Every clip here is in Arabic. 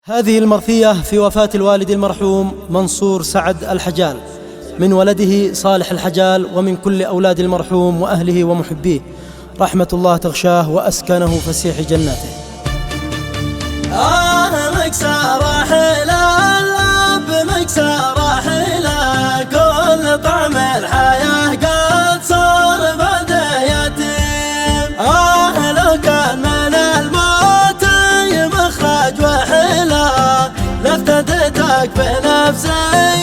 هذه المرثية في وفاة الوالد المرحوم منصور سعد الحجال من ولده صالح الحجال ومن كل أولاد المرحوم وأهله ومحبيه، رحمة الله تغشاه وأسكنه فسيح جناته. مكسى راحلة الأب مكسى راحلة، كل طعم الحياة قد صار بعد يتيم. لو كان من الموت مخرج وحلا، لافتديتك بنفسي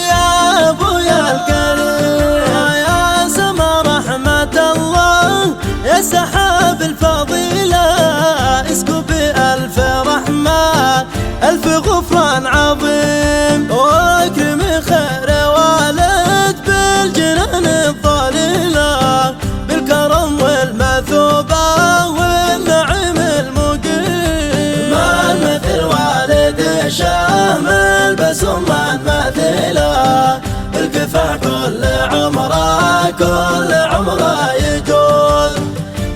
يا أبويا الكريم. يا سما رحمة الله يا سحاب الفضيلة، اسكب بألف رحمة ألف غفران عظيم، واكرم خير والد بالجنان الظليلة، بالكرم والمثوبة والنعيم المقيم. ما مثل والد شامل بس ما مثله، الكفاح كل عمره يجوز،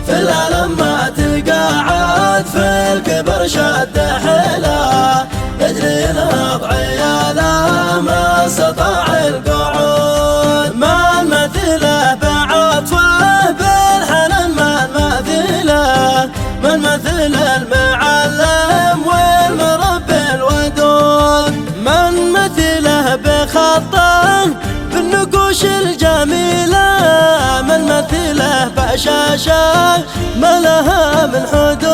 في الألم ما تقعد في الكبر شد حيله، يجري ينهض عياله ما استطاع القعود. ما المثله بعطفه بالحنان، ما المثله ما المثل المعلم والمربي الودود، ما المثله بخطه بالنقوش الجميله، ما المثله بشاشه ما لها من حدود.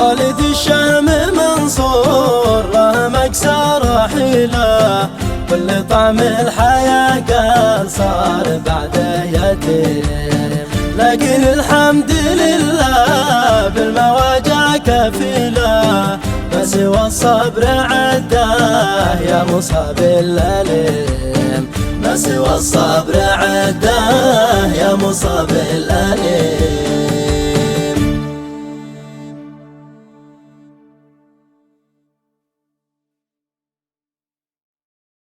والد الشام منصور له مكسى راحله، كل طعم الحياة قال صار بعده يتيم، لكن الحمد لله بالمواجع كفيله، ما سوى الصبر عداه يا مصاب الأليم، ما سوى الصبر عداه يا مصاب الأليم.